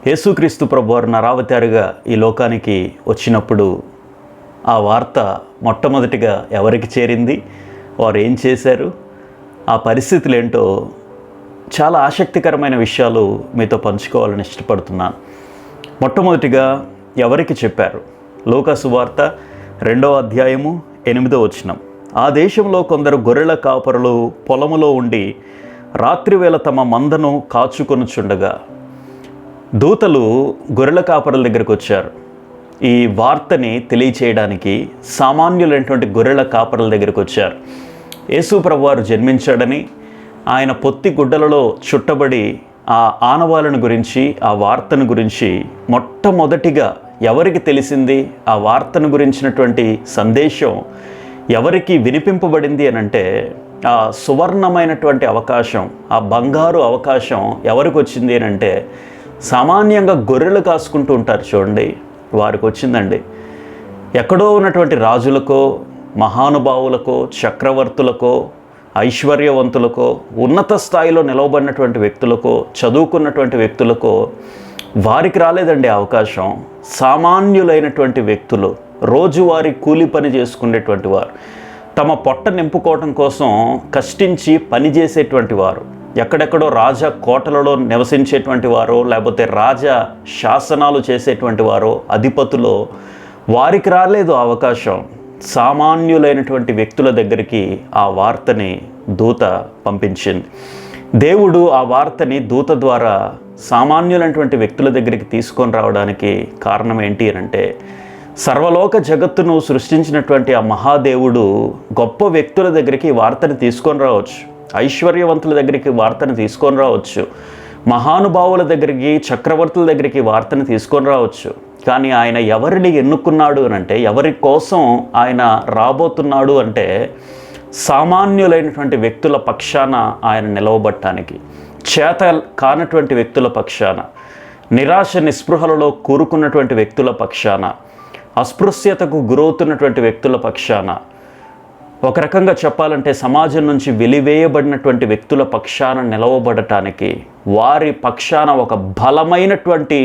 యేసుక్రీస్తు ప్రభువారు నరావతారిగా ఈ లోకానికి వచ్చినప్పుడు ఆ వార్త మొట్టమొదటిగా ఎవరికి చేరింది, వారు ఏం చేశారు, ఆ పరిస్థితులు ఏంటో చాలా ఆసక్తికరమైన విషయాలు మీతో పంచుకోవాలని ఇష్టపడుతున్నాను. మొట్టమొదటిగా ఎవరికి చెప్పారు? లూకా సువార్త 2వ అధ్యాయము 8వ వచనం. ఆ దేశంలో కొందరు గొర్రెల కాపరులు పొలములో ఉండి రాత్రివేళ తమ మందను కాచుకొనుచుండగా దూతలు గొర్రెల కాపరుల దగ్గరికి వచ్చారు. ఈ వార్తని తెలియచేయడానికి సామాన్యులైనటువంటి గొర్రెల కాపరుల దగ్గరికి వచ్చారు. యేసు ప్రభువారు జన్మించాడని, ఆయన పొత్తి గుడ్డలలో చుట్టబడి ఆ ఆనవాళ్ళను గురించి, ఆ వార్తను గురించి మొట్టమొదటిగా ఎవరికి తెలిసింది, ఆ వార్తను గురించినటువంటి సందేశం ఎవరికి వినిపింపబడింది అని అంటే, ఆ సువర్ణమైనటువంటి అవకాశం, ఆ బంగారు అవకాశం ఎవరికి వచ్చింది అని అంటే, సామాన్యంగా గొర్రెలు కాసుకుంటూ ఉంటారు చూడండి, వారికి వచ్చిందండి. ఎక్కడో ఉన్నటువంటి రాజులకో, మహానుభావులకో, చక్రవర్తులకో, ఐశ్వర్యవంతులకో, ఉన్నత స్థాయిలో నిలవబడినటువంటి వ్యక్తులకో, చదువుకున్నటువంటి వ్యక్తులకో వారికి రాలేదండి అవకాశం. సామాన్యులైనటువంటి వ్యక్తులు, రోజువారీ కూలి పని చేసుకునేటువంటి వారు, తమ పొట్ట నింపుకోవటం కోసం కష్టించి పనిచేసేటువంటి వారు, ఎక్కడెక్కడో రాజ కోటలలో నివసించేటువంటి వారో, లేకపోతే రాజ శాసనాలు చేసేటువంటి వారో, అధిపతులో, వారికి రాలేదు అవకాశం. సామాన్యులైనటువంటి వ్యక్తుల దగ్గరికి ఆ వార్తని దూత పంపించింది. దేవుడు ఆ వార్తని దూత ద్వారా సామాన్యులైనటువంటి వ్యక్తుల దగ్గరికి తీసుకొని రావడానికి కారణం ఏంటి అంటే, సర్వలోక జగత్తును సృష్టించినటువంటి ఆ మహాదేవుడు గొప్ప వ్యక్తుల దగ్గరికి ఈ వార్తని తీసుకొని రావచ్చు, ఐశ్వర్యవంతుల దగ్గరికి వార్తను తీసుకొని రావచ్చు, మహానుభావుల దగ్గరికి, చక్రవర్తుల దగ్గరికి వార్తను తీసుకొని రావచ్చు. కానీ ఆయన ఎవరిని ఎన్నుకున్నాడు అని అంటే, ఎవరి కోసం ఆయన రాబోతున్నాడు అంటే, సామాన్యులైనటువంటి వ్యక్తుల పక్షాన ఆయన నిలవబట్టడానికి, చేత కానటువంటి వ్యక్తుల పక్షాన, నిరాశ నిస్పృహలలో కూరుకున్నటువంటి వ్యక్తుల పక్షాన, అస్పృశ్యతకు గురవుతున్నటువంటి వ్యక్తుల పక్షాన, ఒక రకంగా చెప్పాలంటే సమాజం నుంచి వెలివేయబడినటువంటి వ్యక్తుల పక్షాన నిలవబడటానికి, వారి పక్షాన ఒక బలమైనటువంటి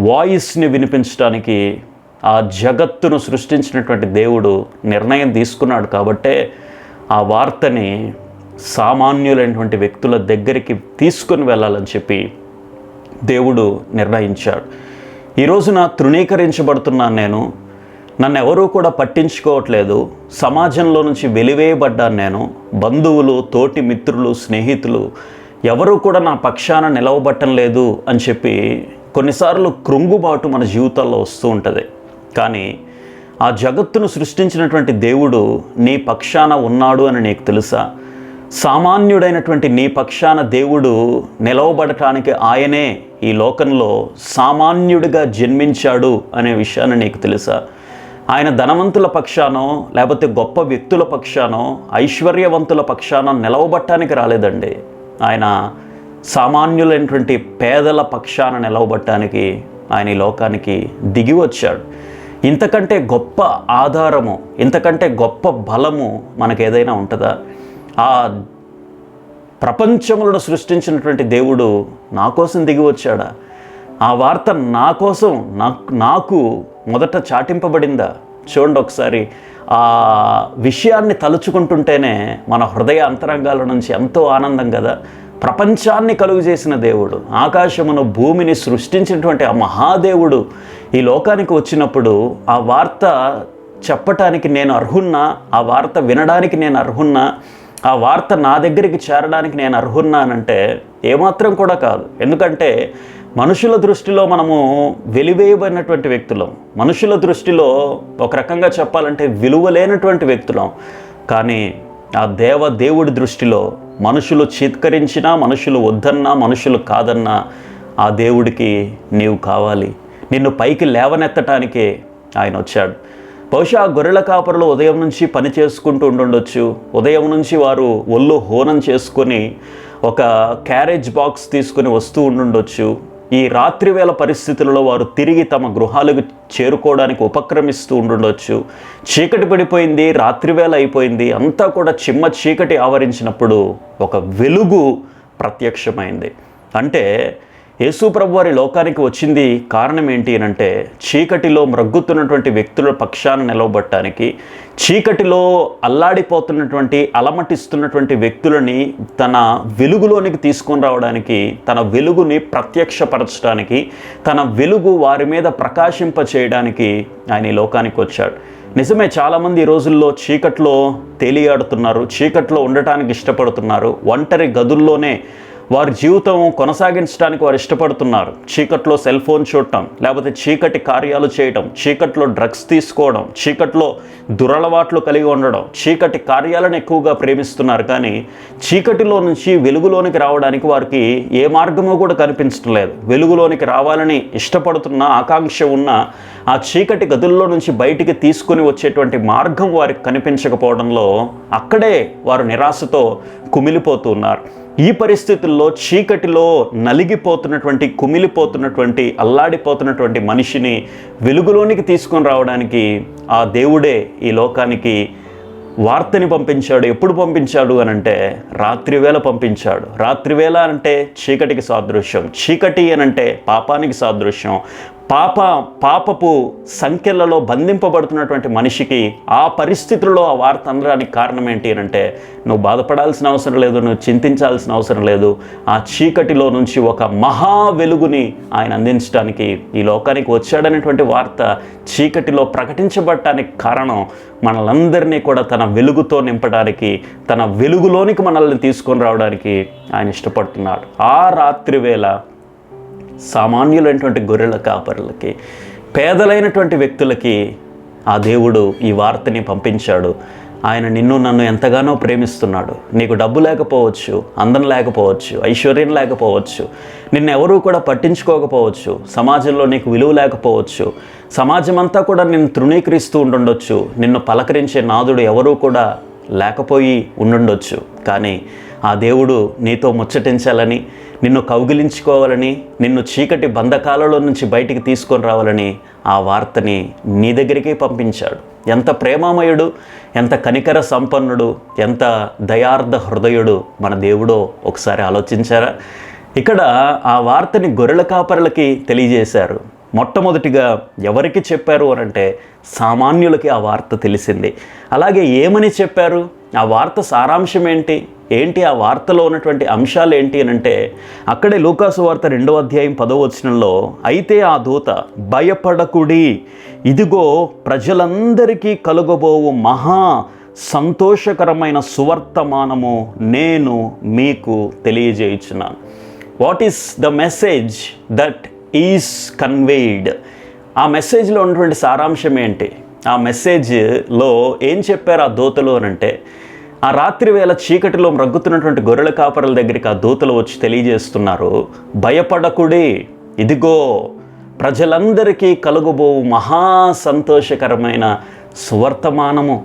వాయిస్ని వినిపించడానికి ఆ జగత్తును సృష్టించినటువంటి దేవుడు నిర్ణయం తీసుకున్నాడు. కాబట్టే ఆ వార్తని సామాన్యులైనటువంటి వ్యక్తుల దగ్గరికి తీసుకొని వెళ్ళాలని చెప్పి దేవుడు నిర్ణయించాడు. ఈ రోజున తృణీకరించబడుతున్నాను నేను, నన్ను ఎవరూ కూడా పట్టించుకోవట్లేదు, సమాజంలో నుంచి వెలివేయబడ్డాను నేను, బంధువులు, తోటి మిత్రులు, స్నేహితులు ఎవరూ కూడా నా పక్షాన నిలవబట్టం లేదు అని చెప్పి కొన్నిసార్లు కృంగుబాటు మన జీవితాల్లో వస్తూ ఉంటుంది. కానీ ఆ జగత్తును సృష్టించినటువంటి దేవుడు నీ పక్షాన ఉన్నాడు అని నీకు తెలుసా? సామాన్యుడైనటువంటి నీ పక్షాన దేవుడు నిలవబడటానికి ఆయనే ఈ లోకంలో సామాన్యుడిగా జన్మించాడు అనే విషయాన్ని నీకు తెలుసా? ఆయన ధనవంతుల పక్షానో, లేకపోతే గొప్ప వ్యక్తుల పక్షానో, ఐశ్వర్యవంతుల పక్షానో నిలవబట్టానికి రాలేదండి. ఆయన సామాన్యులైనటువంటి పేదల పక్షాన నిలవబట్టానికి ఆయన ఈ లోకానికి దిగి వచ్చాడు. ఇంతకంటే గొప్ప ఆధారము, ఇంతకంటే గొప్ప బలము మనకు ఏదైనా ఉంటుందా? ఆ ప్రపంచములను సృష్టించినటువంటి దేవుడు నా కోసం దిగి వచ్చాడా? ఆ వార్త నా కోసం, నాకు మొదట చాటింపబడిందా? చూడండి ఒకసారి, ఆ విషయాన్ని తలుచుకుంటుంటేనే మన హృదయ అంతరంగాల నుంచి ఎంతో ఆనందం కదా. ప్రపంచాన్ని కలుగు చేసిన దేవుడు, ఆకాశమును భూమిని సృష్టించినటువంటి ఆ మహాదేవుడు ఈ లోకానికి వచ్చినప్పుడు ఆ వార్త చెప్పటానికి నేను అర్హున్నా, ఆ వార్త వినడానికి నేను అర్హున్నా, ఆ వార్త నా దగ్గరికి చేరడానికి నేను అర్హున్నానంటే ఏమాత్రం కూడా కాదు. ఎందుకంటే మనుషుల దృష్టిలో మనము వెలివేయబడినటువంటి వ్యక్తులం, మనుషుల దృష్టిలో ఒక రకంగా చెప్పాలంటే విలువలేనటువంటి వ్యక్తులం. కానీ ఆ దేవుడి దృష్టిలో మనుషులు చీత్కరించినా, మనుషులు వద్దన్నా, మనుషులు కాదన్నా ఆ దేవుడికి నీవు కావాలి. నిన్ను పైకి లేవనెత్తటానికే ఆయన వచ్చాడు. బహుశా ఆ గొర్రెల కాపరులు ఉదయం నుంచి పని చేసుకుంటూ ఉండుండొచ్చు. ఉదయం నుంచి వారు ఒళ్ళు హోనం చేసుకొని ఒక క్యారేజ్ బాక్స్ తీసుకొని వస్తూ ఉండుండొచ్చు. ఈ రాత్రివేళ పరిస్థితులలో వారు తిరిగి తమ గృహాలకు చేరుకోవడానికి ఉపక్రమిస్తూ ఉండుండొచ్చు. చీకటి పడిపోయింది, రాత్రివేళ అయిపోయింది, అంతా కూడా చిమ్మ చీకటి ఆవరించినప్పుడు ఒక వెలుగు ప్రత్యక్షమైంది. అంటే యేసు ప్రభు వారి లోకానికి వచ్చింది కారణం ఏంటి అంటే చీకటిలో మ్రగ్గుతున్నటువంటి వ్యక్తుల పక్షాన నిలవబట్టడానికి, చీకటిలో అల్లాడిపోతున్నటువంటి అలమటిస్తున్నటువంటి వ్యక్తులని తన వెలుగులోనికి తీసుకొని రావడానికి, తన వెలుగుని ప్రత్యక్షపరచడానికి, తన వెలుగు వారి మీద ప్రకాశింప చేయడానికి ఆయన ఈ లోకానికి వచ్చాడు. నిజమే, చాలామంది ఈ రోజుల్లో చీకట్లో తేలియాడుతున్నారు, చీకట్లో ఉండటానికి ఇష్టపడుతున్నారు, ఒంటరి గదుల్లోనే వారి జీవితం కొనసాగించడానికి వారు ఇష్టపడుతున్నారు. చీకట్లో సెల్ ఫోన్ చూడటం, లేకపోతే చీకటి కార్యాలు చేయటం, చీకట్లో డ్రగ్స్ తీసుకోవడం, చీకట్లో దురలవాట్లు కలిగి ఉండడం, చీకటి కార్యాలను ఎక్కువగా ప్రేమిస్తున్నారు. కానీ చీకటిలో నుంచి వెలుగులోనికి రావడానికి వారికి ఏ మార్గమో కూడా కనిపించడం లేదు. వెలుగులోనికి రావాలని ఇష్టపడుతున్న, ఆకాంక్ష ఉన్న ఆ చీకటి గదుల్లో నుంచి బయటికి తీసుకుని వచ్చేటువంటి మార్గం వారికి కనిపించకపోవడంలో అక్కడే వారు నిరాశతో కుమిలిపోతున్నారు. ఈ పరిస్థితుల్లో చీకటిలో నలిగిపోతున్నటువంటి, కుమిలిపోతున్నటువంటి, అల్లాడిపోతున్నటువంటి మనిషిని వెలుగులోనికి తీసుకొని రావడానికి ఆ దేవుడే ఈ లోకానికి వార్తని పంపించాడు. ఎప్పుడు పంపించాడు అని అంటే రాత్రివేళ పంపించాడు. రాత్రివేళ అంటే చీకటికి సాదృశ్యం, చీకటి అని అంటే పాపానికి సాదృశ్యం. పాపపు సంఖ్యలలో బంధింపబడుతున్నటువంటి మనిషికి ఆ పరిస్థితుల్లో ఆ వార్త అందడానికి కారణం ఏంటి అని అంటే నువ్వు బాధపడాల్సిన అవసరం లేదు, నువ్వు చింతించాల్సిన అవసరం లేదు. ఆ చీకటిలో నుంచి ఒక మహా వెలుగుని ఆయన అందించడానికి ఈ లోకానికి వచ్చాడనేటువంటి వార్త చీకటిలో ప్రకటించబడటానికి కారణం మనలందరినీ కూడా తన వెలుగుతో నింపడానికి, తన వెలుగులోనికి మనల్ని తీసుకొని రావడానికి ఆయన ఇష్టపడుతున్నాడు. ఆ రాత్రి వేళ సామాన్యులైనటువంటి గొర్రెల కాపరులకి, పేదలైనటువంటి వ్యక్తులకి ఆ దేవుడు ఈ వార్తని పంపించాడు. ఆయన నిన్ను నన్ను ఎంతగానో ప్రేమిస్తున్నాడు. నీకు డబ్బు లేకపోవచ్చు, అందం లేకపోవచ్చు, ఐశ్వర్యం లేకపోవచ్చు, నిన్నెవరూ కూడా పట్టించుకోకపోవచ్చు, సమాజంలో నీకు విలువ లేకపోవచ్చు, సమాజం అంతా కూడా నిన్ను తృణీకరిస్తూ ఉండుండొచ్చు, నిన్ను పలకరించే నాదుడు ఎవరూ కూడా లేకపోయి ఉండుండొచ్చు. కానీ ఆ దేవుడు నీతో ముచ్చటించాలని, నిన్ను కౌగిలించుకోవాలని, నిన్ను చీకటి బంధకాలలో నుంచి బయటికి తీసుకొని రావాలని ఆ వార్తని నీ దగ్గరికి పంపించాడు. ఎంత ప్రేమామయుడు, ఎంత కనికర సంపన్నుడు, ఎంత దయార్థ హృదయుడు మన దేవుడో ఒకసారి ఆలోచించారా? ఇక్కడ ఆ వార్తని గొర్రెల కాపరులకి తెలియజేశారు. మొట్టమొదటిగా ఎవరికి చెప్పారు అని అంటే సామాన్యులకి ఆ వార్త తెలిసింది. అలాగే ఏమని చెప్పారు? ఆ వార్త సారాంశం ఏంటి ఆ వార్తలో ఉన్నటువంటి అంశాలు ఏంటి అని అంటే అక్కడే లూకాసు వార్త 2వ అధ్యాయం 10వ వచనంలో, అయితే ఆ దూత భయపడకుడి, ఇదిగో ప్రజలందరికీ కలుగబోవు మహా సంతోషకరమైన సువర్తమానము నేను మీకు తెలియజేయుచున్నాను. What is the message that is conveyed? ఆ మెసేజ్లో ఉన్నటువంటి సారాంశం ఏంటి? ఆ మెసేజ్లో ఏం చెప్పారు ఆ దూతలు అని అంటే, ఆ రాత్రి వేళ చీకటిలో మ్రగ్గుతున్నటువంటి గొర్రెల కాపరుల దగ్గరికి ఆ దూతలు వచ్చి తెలియజేస్తున్నారు, భయపడకుడి, ఇదిగో ప్రజలందరికీ కలుగబోవు మహా సంతోషకరమైన సువర్తమానము.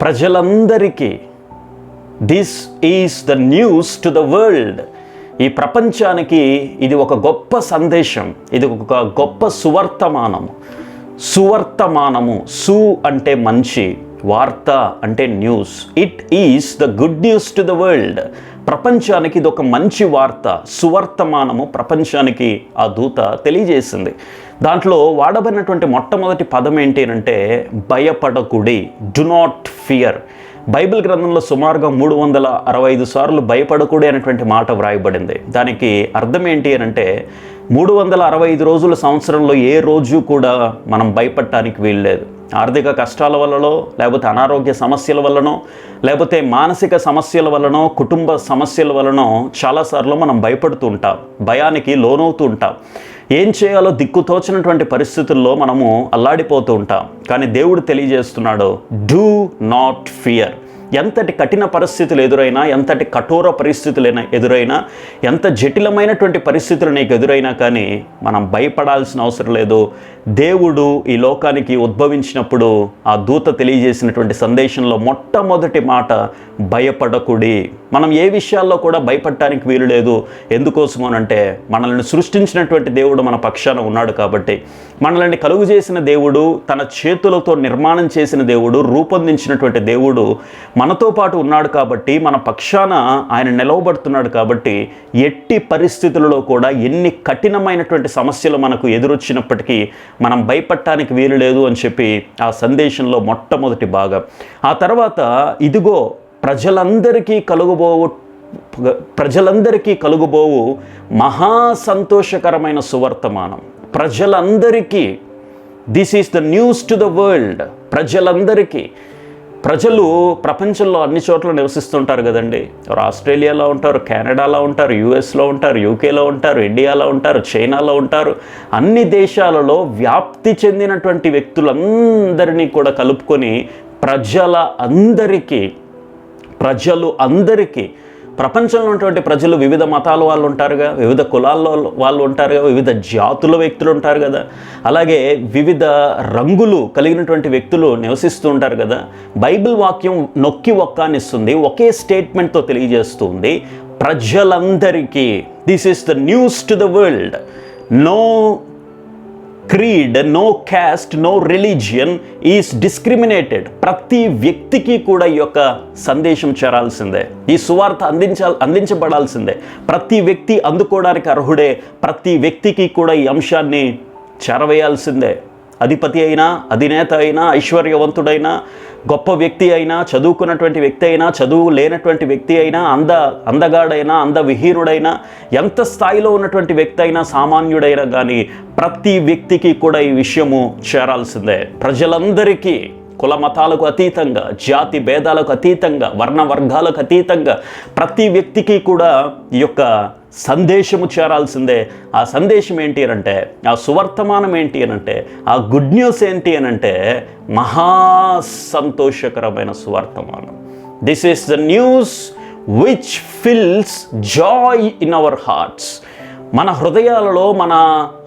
ప్రజలందరికీ, this is the news to the world. ఈ ప్రపంచానికి ఇది ఒక గొప్ప సందేశం, ఇది ఒక గొప్ప సువర్తమానము. సువర్తమానము, సు అంటే మంచి, వార్త అంటే news. It is the good news to the world. ప్రపంచానికి ఇది ఒక మంచి వార్త, సువర్తమానము ప్రపంచానికి ఆ దూత తెలియజేసింది. దాంట్లో వాడబడినటువంటి మొట్టమొదటి పదం ఏంటి అంటే భయపడకుడి, డు నాట్ ఫియర్. బైబిల్ గ్రంథంలో సుమారుగా 365 సార్లు భయపడకుడి అనేటువంటి మాట వ్రాయబడింది. దానికి అర్థం ఏంటి అని అంటే 365 రోజుల సంవత్సరంలో ఏ రోజు కూడా మనం భయపడటానికి వీల్లేదు. ఆర్థిక కష్టాల వల్లనో, లేకపోతే అనారోగ్య సమస్యల వల్లనో, లేకపోతే మానసిక సమస్యల వల్లనో, కుటుంబ సమస్యల వల్లనో చాలాసార్లు మనం భయపడుతూ ఉంటాం, భయానికి లోనవుతూ ఉంటాం. ఏం చేయాలో దిక్కుతోచినటువంటి పరిస్థితుల్లో మనము అల్లాడిపోతూ ఉంటాం. కానీ దేవుడు తెలియజేస్తున్నాడు, డూ నాట్ ఫియర్. ఎంతటి కఠిన పరిస్థితులు ఎదురైనా, ఎంతటి కఠోర పరిస్థితులు ఎదురైనా, ఎంత జటిలమైనటువంటి పరిస్థితులు నీకు ఎదురైనా కానీ మనం భయపడాల్సిన అవసరం లేదు. దేవుడు ఈ లోకానికి ఉద్భవించినప్పుడు ఆ దూత తెలియజేసినటువంటి సందేశంలో మొట్టమొదటి మాట భయపడకుడి. మనం ఏ విషయాల్లో కూడా భయపడటానికి వీలు లేదు. ఎందుకోసమోనంటే మనల్ని సృష్టించినటువంటి దేవుడు మన పక్షాన ఉన్నాడు కాబట్టి, మనల్ని కలుగు చేసిన దేవుడు, తన చేతులతో నిర్మాణం చేసిన దేవుడు, రూపొందించినటువంటి దేవుడు మనతో పాటు ఉన్నాడు కాబట్టి, మన పక్షాన ఆయన నిలవబడుతున్నాడు కాబట్టి, ఎట్టి పరిస్థితులలో కూడా ఎన్ని కఠినమైనటువంటి సమస్యలు మనకు ఎదురొచ్చినప్పటికీ మనం భయపడటానికి వీలు లేదు అని చెప్పి ఆ సందేశంలో మొట్టమొదటి భాగం. ఆ తర్వాత ఇదిగో ప్రజలందరికీ కలుగుబోవు మహా సంతోషకరమైన సువర్తమానం. ప్రజలందరికీ, this is the news to the world. ప్రజలు ప్రపంచంలో అన్ని చోట్ల నివసిస్తుంటారు కదండి. ఎవరు ఆస్ట్రేలియాలో ఉంటారు, కెనడాలో ఉంటారు, యుఎస్లో ఉంటారు, యూకేలో ఉంటారు, ఇండియాలో ఉంటారు, చైనాలో ఉంటారు. అన్ని దేశాలలో వ్యాప్తి చెందినటువంటి వ్యక్తులందరినీ కూడా కలుపుకొని ప్రజలు అందరికీ ప్రపంచంలో ఉన్నటువంటి ప్రజలు వివిధ మతాల వాళ్ళు ఉంటారుగా, వివిధ కులాల్లో వాళ్ళు ఉంటారుగా, వివిధ జాతుల వ్యక్తులు ఉంటారు కదా, అలాగే వివిధ రంగులు కలిగినటువంటి వ్యక్తులు నివసిస్తూ ఉంటారు కదా. బైబిల్ వాక్యం నొక్కి ఒక్కానిస్తుంది, ఒకే స్టేట్మెంట్తో తెలియజేస్తుంది, ప్రజలందరికీ. This is the news to the world. No creed, no caste, no religion is discriminated. ప్రతి వ్యక్తికి కూడా ఈ యొక్క సందేశం చేరాల్సిందే, ఈ సువార్త అందించబడాల్సిందే. ప్రతి వ్యక్తి అందుకోవడానికి అర్హుడే. ప్రతి వ్యక్తికి కూడా ఈ అంశాన్ని చేరవేయాల్సిందే. అధిపతి అయినా, అధినేత అయినా, ఐశ్వర్యవంతుడైనా, గొప్ప వ్యక్తి అయినా, చదువుకున్నటువంటి వ్యక్తి అయినా, చదువు లేనటువంటి వ్యక్తి అయినా, అందగాడైనా, అందవిహీనుడైనా, ఎంత స్థాయిలో ఉన్నటువంటి వ్యక్తి అయినా, సామాన్యుడైనా కానీ ప్రతి వ్యక్తికి కూడా ఈ విషయము చేరాల్సిందే. ప్రజలందరికీ, కుల మతాలకు అతీతంగా, జాతి భేదాలకు అతీతంగా, వర్ణ వర్గాలకు అతీతంగా ప్రతి వ్యక్తికి కూడా ఈ యొక్క సందేశము చేరాల్సిందే. ఆ సందేశం ఏంటి అనంటే, ఆ సువర్తమానం ఏంటి అనంటే, ఆ గుడ్ న్యూస్ ఏంటి అనంటే మహా సంతోషకరమైన సువర్తమానం. This is the news which fills joy in our hearts. మన హృదయాలలో, మన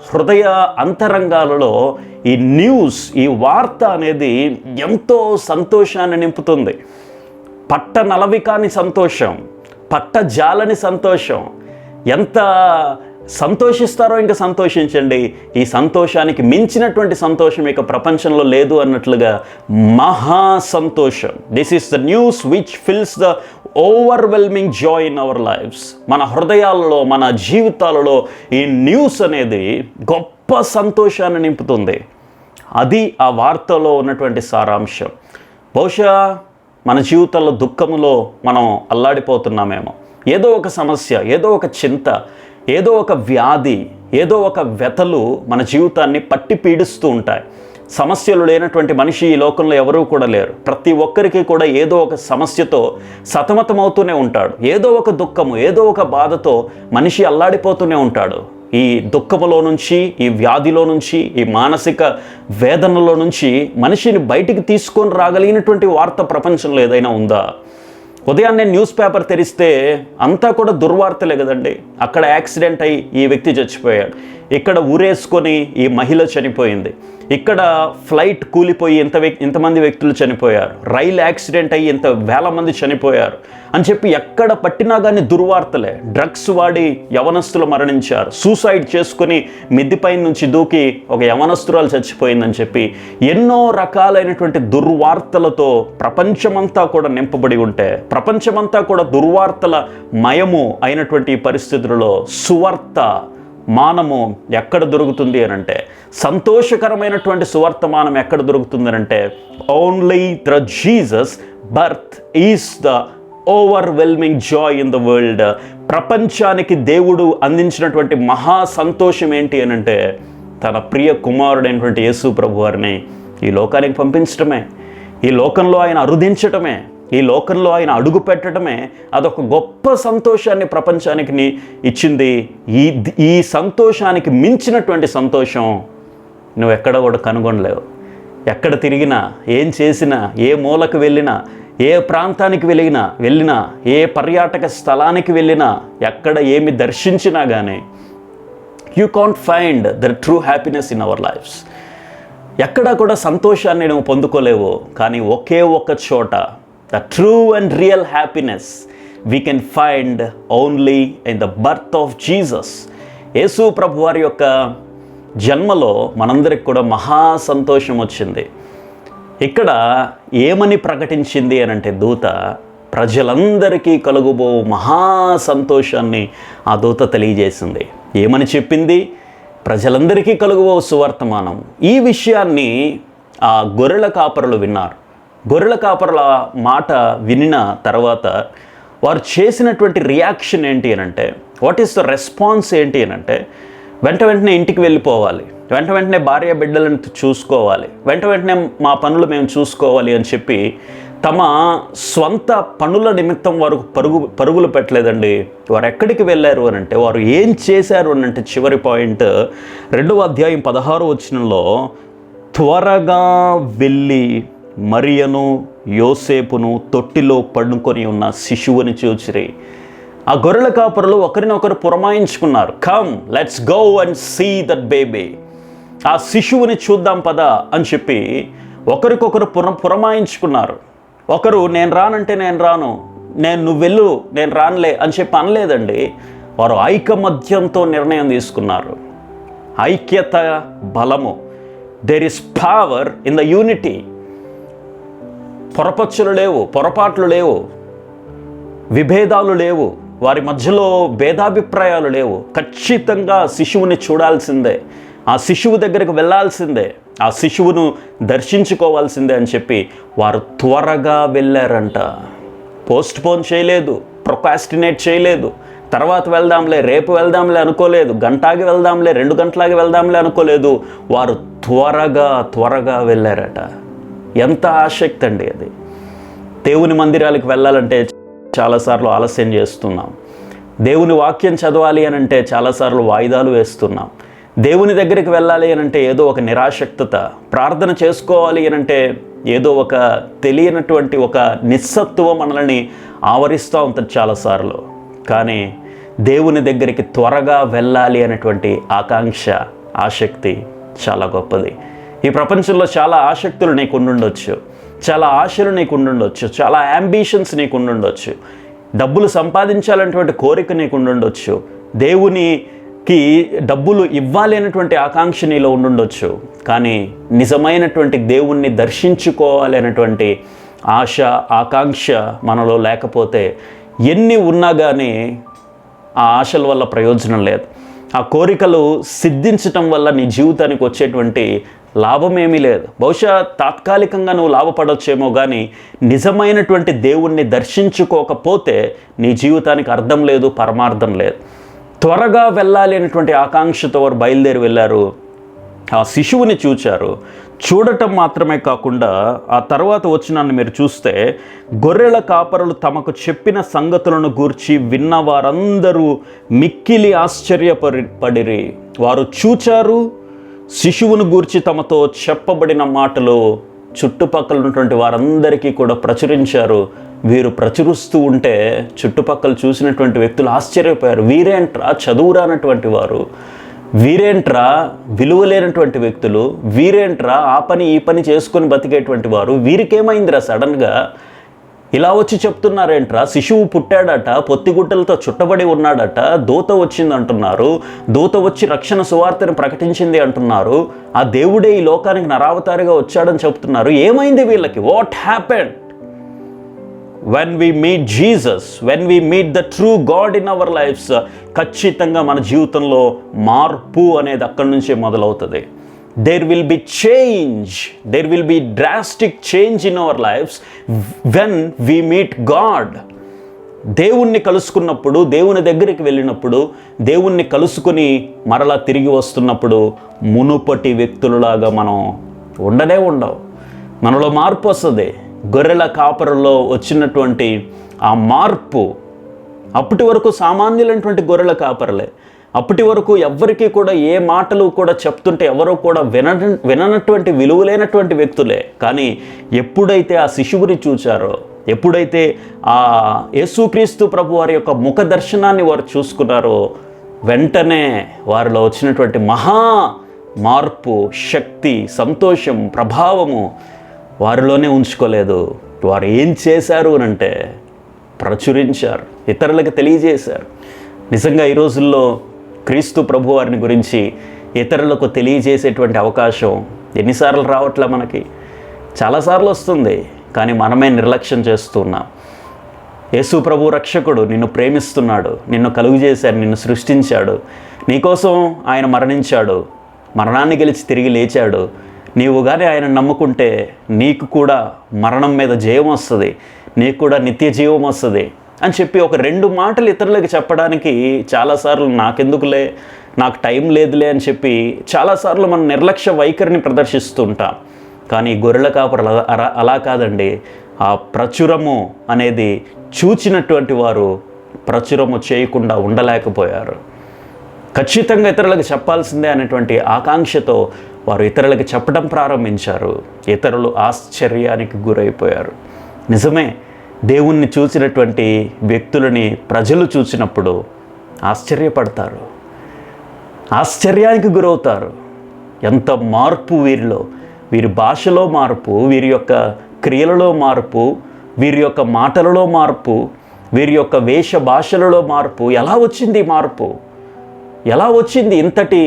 హృదయ అంతరంగాలలో ఈ న్యూస్, ఈ వార్త అనేది ఎంతో సంతోషాన్ని నింపుతుంది. పట్ట నలవి కాని సంతోషం, పట్ట జాలని సంతోషం. ఎంత సంతోషిస్తారో ఇంకా సంతోషించండి. ఈ సంతోషానికి మించినటువంటి సంతోషం ఇక ప్రపంచంలో లేదు అన్నట్లుగా మహా సంతోషం. This is the news which fills the overwhelming joy in our lives. మన హృదయాలలో, మన జీవితాలలో ఈ న్యూస్ అనేది గొప్ప సంతోషాన్ని నింపుతుంది. అది ఆ వార్తలో ఉన్నటువంటి సారాంశం. బహుశా మన జీవితంలో దుఃఖములో మనం అల్లాడిపోతున్నామేమో. ఏదో ఒక సమస్య, ఏదో ఒక చింత, ఏదో ఒక వ్యాధి, ఏదో ఒక వ్యతలు మన జీవితాన్ని పట్టి పీడిస్తూ ఉంటాయి. సమస్యలు లేనటువంటి మనిషి ఈ లోకంలో ఎవరూ కూడా లేరు. ప్రతి ఒక్కరికి కూడా ఏదో ఒక సమస్యతో సతమతమవుతూనే ఉంటాడు. ఏదో ఒక దుఃఖము, ఏదో ఒక బాధతో మనిషి అల్లాడిపోతూనే ఉంటాడు. ఈ దుఃఖములో నుంచి, ఈ వ్యాధిలో నుంచి, ఈ మానసిక వేదనలో నుంచి మనిషిని బయటికి తీసుకొని రాగలిగినటువంటి వార్త ప్రపంచంలో ఏదైనా ఉందా? ఉదయాన్నే న్యూస్ పేపర్ తెరిస్తే అంతా కూడా దుర్వార్తలే కదండి. అక్కడ యాక్సిడెంట్ అయ్యి ఈ వ్యక్తి చచ్చిపోయాడు, ఇక్కడ ఊరేసుకొని ఈ మహిళ చనిపోయింది, ఇక్కడ ఫ్లైట్ కూలిపోయి ఇంతమంది వ్యక్తులు చనిపోయారు, రైలు యాక్సిడెంట్ అయ్యి ఇంత వేల మంది చనిపోయారు అని చెప్పి ఎక్కడ పట్టినా కానీ దుర్వార్తలే. డ్రగ్స్ వాడి యవనస్తులు మరణించారు, సూసైడ్ చేసుకుని మిద్దిపై నుంచి దూకి ఒక యవనస్తురాలు చచ్చిపోయిందని చెప్పి ఎన్నో రకాలైనటువంటి దుర్వార్తలతో ప్రపంచమంతా కూడా నింపబడి ఉంటే, ప్రపంచమంతా కూడా దుర్వార్తల మయము అయినటువంటి పరిస్థితులలో సువార్త మానము ఎక్కడ దొరుకుతుంది అని అంటే, సంతోషకరమైనటువంటి సువర్తమానం ఎక్కడ దొరుకుతుంది అని అంటే, only through Jesus birth is the overwhelming joy in the world. ప్రపంచానికి దేవుడు అందించినటువంటి మహా సంతోషం ఏంటి అని అంటే, తన ప్రియ కుమారుడైనటువంటి యేసు ప్రభు వారిని ఈ లోకానికి పంపించటమే, ఈ లోకంలో ఆయన అరుదించటమే, ఈ లోకంలో ఆయన అడుగు పెట్టడమే. అదొక గొప్ప సంతోషాన్ని ప్రపంచానికి ఇచ్చింది. ఈ సంతోషానికి మించినటువంటి సంతోషం నువ్వు ఎక్కడ కూడా కనుగొనలేవు. ఎక్కడ తిరిగినా, ఏం చేసినా, ఏ మూలకు వెళ్ళినా, ఏ ప్రాంతానికి వెళ్ళినా, ఏ పర్యాటక స్థలానికి వెళ్ళినా, ఎక్కడ ఏమి దర్శించినా కానీ you can't find the true happiness in our lives. ఎక్కడా కూడా సంతోషాన్ని నువ్వు పొందుకోలేవు. కానీ ఒకే ఒక్క చోట the true and real happiness we can find only in the birth of Jesus. యేసు ప్రభు వారి యొక్క జన్మలో మనందరికి కూడా మహా సంతోషం వచ్చింది. ఇక్కడ ఏమని ప్రకటించింది అని అంటే దూత, ప్రజలందరికీ కలుగుబో మహా సంతోషాన్ని ఆ దూత తెలియజేసింది. ఏమని చెప్పింది? ప్రజలందరికీ కలుగుబో సువర్తమానం. ఈ విషయాన్ని ఆ గొర్రెల కాపరులు విన్నారు. గొర్రెల కాపరుల మాట వినిన తర్వాత వారు చేసినటువంటి రియాక్షన్ ఏంటి అని అంటే, వాట్ ఈస్ ద రెస్పాన్స్ ఏంటి అని అంటే, వెంటనే ఇంటికి వెళ్ళిపోవాలి, వెంటనే భార్య బిడ్డలను చూసుకోవాలి, వెంటనే మా పనులు మేము చూసుకోవాలి అని చెప్పి తమ స్వంత పనుల నిమిత్తం వారు పరుగులు పెట్టలేదండి. వారు ఎక్కడికి వెళ్ళారు అని అంటే, వారు ఏం చేశారు అని అంటే, చివరి పాయింట్ 2వ అధ్యాయం 16వ వచనంలో, త్వరగా వెళ్ళి మరియను యోసేపును తొట్టిలో పడుకొని ఉన్న శిశువుని చూచిరి. ఆ గొర్రెల కాపరులు ఒకరినొకరు పురమాయించుకున్నారు. Come let's go and see that baby. ఆ శిశువుని చూద్దాం పద అని చెప్పి ఒకరికొకరు పురమాయించుకున్నారు. ఒకరు నేను రానంటే నేను రాను, నువ్వు వెళ్ళు, నేను రానులే అని చెప్పి అనలేదండి. వారు ఐకమత్యంతో నిర్ణయం తీసుకున్నారు. ఐక్యత బలము. There is power in the unity. పొరపచ్చులు లేవు, పొరపాట్లు లేవు, విభేదాలు లేవు, వారి మధ్యలో భేదాభిప్రాయాలు లేవు. ఖచ్చితంగా శిశువుని చూడాల్సిందే, ఆ శిశువు దగ్గరకు వెళ్ళాల్సిందే, ఆ శిశువును దర్శించుకోవాల్సిందే అని చెప్పి వారు త్వరగా వెళ్ళారంట. పోస్ట్పోన్ చేయలేదు, ప్రొకాస్టినేట్ చేయలేదు, తర్వాత వెళ్దాంలే, రేపు వెళ్దాంలే అనుకోలేదు, గంటాగి వెళ్దాంలే, 2 గంటలాగి వెళ్దాంలే అనుకోలేదు. వారు త్వరగా వెళ్ళారట. ఎంత ఆసక్తి అండి అది. దేవుని మందిరాలకు వెళ్ళాలంటే చాలాసార్లు ఆలస్యం చేస్తున్నాం. దేవుని వాక్యం చదవాలి అని అంటే చాలాసార్లు వాయిదాలు వేస్తున్నాం. దేవుని దగ్గరికి వెళ్ళాలి అని అంటే ఏదో ఒక నిరాసక్తత, ప్రార్థన చేసుకోవాలి అని అంటే ఏదో ఒక తెలియనటువంటి ఒక నిస్సత్వం మనల్ని ఆవరిస్తూ ఉంటుంది చాలాసార్లు. కానీ దేవుని దగ్గరికి త్వరగా వెళ్ళాలి అనేటువంటి ఆకాంక్ష, ఆసక్తి చాలా గొప్పది. ఈ ప్రపంచంలో చాలా ఆసక్తులు నీకు ఉండుండొచ్చు, చాలా ఆశలు నీకు ఉండుండొచ్చు, చాలా యాంబిషన్స్ నీకు ఉండుండొచ్చు, డబ్బులు సంపాదించాలనేటువంటి కోరిక నీకు ఉండుండొచ్చు, దేవునికి డబ్బులు ఇవ్వాలి అనేటువంటి ఆకాంక్ష నీలో ఉండుండొచ్చు. కానీ నిజమైనటువంటి దేవుణ్ణి దర్శించుకోవాలి అనేటువంటి ఆశ, ఆకాంక్ష మనలో లేకపోతే ఎన్ని ఉన్నా కానీ ఆ ఆశల వల్ల ప్రయోజనం లేదు. ఆ కోరికలు సిద్ధించటం వల్ల నీ జీవితానికి వచ్చేటువంటి లాభమేమీ లేదు. బహుశా తాత్కాలికంగా నువ్వు లాభపడవచ్చేమో కానీ నిజమైనటువంటి దేవుణ్ణి దర్శించుకోకపోతే నీ జీవితానికి అర్థం లేదు, పరమార్థం లేదు. త్వరగా వెళ్ళాలి అనేటువంటి ఆకాంక్షతో వారు బయలుదేరి వెళ్ళారు. ఆ శిశువుని చూచారు. చూడటం మాత్రమే కాకుండా ఆ తర్వాత వచనాన్ని మీరు చూస్తే, గొర్రెల కాపరులు తమకు చెప్పిన సంగతులను గూర్చి విన్న వారందరూ మిక్కిలి ఆశ్చర్యపడిరి. వారు చూచారు, శిశువును గూర్చి తమతో చెప్పబడిన మాటలు చుట్టుపక్కల ఉన్నటువంటి వారందరికీ కూడా ప్రచురించారు. వీరు ప్రచురిస్తూ ఉంటే చుట్టుపక్కల చూసినటువంటి వ్యక్తులు ఆశ్చర్యపోయారు. వీరేంట్రా చదువురానటువంటి వారు, వీరేంట్రా విలువలేనటువంటి వ్యక్తులు, వీరేంట్రా ఆ పని ఈ పని చేసుకొని బతికేటువంటి వారు, వీరికేమైందిరా సడన్గా ఇలా వచ్చి చెప్తున్నారేంట్రా, శిశువు పుట్టాడట, పొత్తిగుట్టలతో చుట్టబడి ఉన్నాడట, దూత వచ్చింది అంటున్నారు, దూత వచ్చి రక్షణ సువార్తను ప్రకటించింది అంటున్నారు, ఆ దేవుడే ఈ లోకానికి నరావతారిగా వచ్చాడని చెప్తున్నారు. ఏమైంది వీళ్ళకి? What happened? when we meet Jesus, when we meet the true God in our lives, ఖచ్చితంగా మన జీవితంలో మార్పు అనేది అక్కడి నుంచే మొదలవుతుంది. There will be change, there will be drastic change in our lives when we meet God. దేవుణ్ణి కలుసుకున్నప్పుడు, దేవుని దగ్గరికి వెళ్ళినప్పుడు, దేవుణ్ణి కలుసుకుని మరలా తిరిగి వస్తున్నప్పుడు మునుపటి వ్యక్తులలాగా మనం ఉండవు. మనలో మార్పు వస్తుంది. గొర్రెల కాపరులో వచ్చినటువంటి ఆ మార్పు, అప్పటి వరకు సామాన్యులైనటువంటి గొర్రెల కాపరులే, అప్పటి వరకు ఎవ్వరికీ కూడా ఏ మాటలు కూడా చెప్తుంటే ఎవరో కూడా విననటువంటి విలువలేనటువంటి వ్యక్తులే. కానీ ఎప్పుడైతే ఆ శిశువుని చూచారో, ఎప్పుడైతే ఆ యేసుక్రీస్తు ప్రభు వారి యొక్క ముఖ దర్శనాన్ని వారు చూసుకున్నారో, వెంటనే వారిలో వచ్చినటువంటి మహా మార్పు, శక్తి, సంతోషం, ప్రభావము వారిలోనే ఉంచుకోలేదు. వారు ఏం చేశారు అని అంటే ప్రచురించారు, ఇతరులకు తెలియజేశారు. నిజంగా ఈ రోజుల్లో క్రీస్తు ప్రభు వారిని గురించి ఇతరులకు తెలియజేసేటువంటి అవకాశం ఎన్నిసార్లు రావట్లే మనకి. చాలాసార్లు వస్తుంది, కానీ మనమే నిర్లక్ష్యం చేస్తున్నాం. యేసు ప్రభు రక్షకుడు నిన్ను ప్రేమిస్తున్నాడు, నిన్ను కలుగు చేశాడు, నిన్ను సృష్టించాడు, నీకోసం ఆయన మరణించాడు, మరణాన్ని గెలిచి తిరిగి లేచాడు. నీవు కానీ ఆయన నమ్ముకుంటే నీకు కూడా మరణం మీద జయం వస్తుంది, నీకు కూడా నిత్య జీవం వస్తుంది అని చెప్పి ఒక 2 మాటలు ఇతరులకు చెప్పడానికి చాలాసార్లు నాకెందుకులే, నాకు టైం లేదులే అని చెప్పి చాలాసార్లు మనం నిర్లక్ష్య వైఖరిని ప్రదర్శిస్తుంటాం. కానీ గొర్రెల కాపరులు అలా కాదండి. ఆ ప్రచురము అనేది చూచినటువంటి వారు ప్రచురము చేయకుండా ఉండలేకపోయారు. ఖచ్చితంగా ఇతరులకు చెప్పాల్సిందే అనేటువంటి ఆకాంక్షతో వారు ఇతరులకు చెప్పడం ప్రారంభించారు. ఇతరులు ఆశ్చర్యానికి గురైపోయారు. నిజమే, దేవుణ్ణి చూసినటువంటి వ్యక్తులని ప్రజలు చూసినప్పుడు ఆశ్చర్యపడతారు, ఆశ్చర్యానికి గురవుతారు. ఎంత మార్పు వీరిలో, వీరి భాషలో మార్పు, వీరి యొక్క క్రియలలో మార్పు, వీరి యొక్క మాటలలో మార్పు, వీరి యొక్క వేష భాషలలో మార్పు. ఎలా వచ్చింది మార్పు? ఎలా వచ్చింది ఇంతటి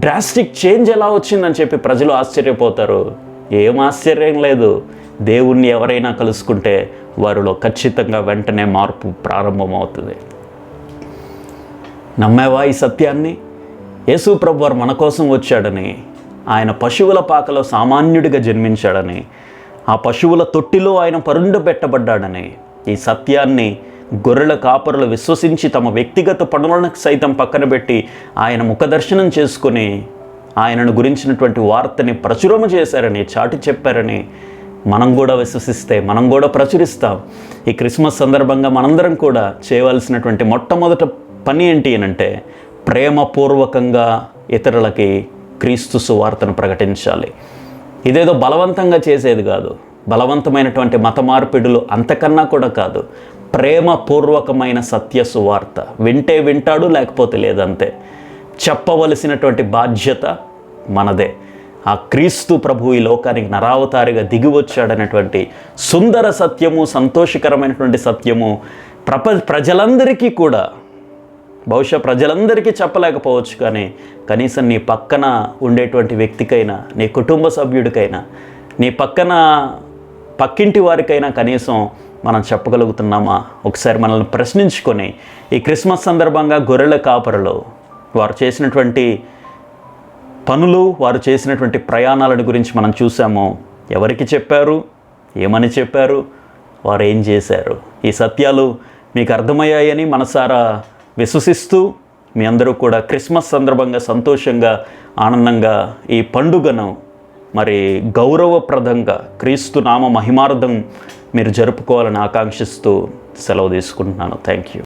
డ్రాస్టిక్ చేంజ్ ఎలా వచ్చిందని చెప్పి ప్రజలు ఆశ్చర్యపోతారు. ఏం ఆశ్చర్యం లేదు. దేవుణ్ణి ఎవరైనా కలుసుకుంటే వారిలో ఖచ్చితంగా వెంటనే మార్పు ప్రారంభమవుతుంది. నమ్మేవా ఈ సత్యాన్ని? యేసు ప్రభు వారు మన కోసం వచ్చాడని, ఆయన పశువుల పాకలో సామాన్యుడిగా జన్మించాడని, ఆ పశువుల తొట్టిలో ఆయన పరుండబెట్టబడ్డాడని, ఈ సత్యాన్ని గొర్రెల కాపరులు విశ్వసించి తమ వ్యక్తిగత పనులను సైతం పక్కన పెట్టి ఆయన ముఖదర్శనం చేసుకుని ఆయనను గురించినటువంటి వార్తని ప్రచురము చేశారని, చాటి చెప్పారని మనం కూడా విశ్వసిస్తే మనం కూడా ప్రచురిస్తాం. ఈ క్రిస్మస్ సందర్భంగా మనందరం కూడా చేయవలసినటువంటి మొట్టమొదటి పని ఏంటి అనంటే, ప్రేమపూర్వకంగా ఇతరులకి క్రీస్తు సువార్తను ప్రకటించాలి. ఇదేదో బలవంతంగా చేసేది కాదు, బలవంతమైనటువంటి మత మార్పిడులు అంతకన్నా కూడా కాదు. ప్రేమపూర్వకమైన సత్య సువార్త. వింటే వింటాడు, లేకపోతే లేదంతే. చెప్పవలసినటువంటి బాధ్యత మనదే. ఆ క్రీస్తు ప్రభు ఈ లోకానికి నరావతారిగా దిగి వచ్చాడనేటువంటి సుందర సత్యము, సంతోషకరమైనటువంటి సత్యము ప్రజలందరికీ కూడా, బహుశా ప్రజలందరికీ చెప్పలేకపోవచ్చు, కానీ కనీసం నీ పక్కన ఉండేటువంటి వ్యక్తికైనా, నీ కుటుంబ సభ్యుడికైనా, నీ పక్కింటి వారికైనా కనీసం మనం చెప్పగలుగుతున్నామా? ఒకసారి మనల్ని ప్రశ్నించుకొని, ఈ క్రిస్మస్ సందర్భంగా గొర్రెల కాపరులు వారు చేసినటువంటి పనులు, వారు చేసినటువంటి ప్రయాణాలను గురించి మనం చూసాము. ఎవరికి చెప్పారు, ఏమని చెప్పారు, వారు ఏం చేశారు? ఈ సత్యాలు మీకు అర్థమయ్యాయని మనసారా విశ్వసిస్తూ మీ అందరూ కూడా క్రిస్మస్ సందర్భంగా సంతోషంగా, ఆనందంగా ఈ పండుగను మరి గౌరవప్రదంగా క్రీస్తు నామ మహిమార్థం మీరు జరుపుకోవాలని ఆకాంక్షిస్తూ సెలవు తీసుకుంటున్నాను. Thank you.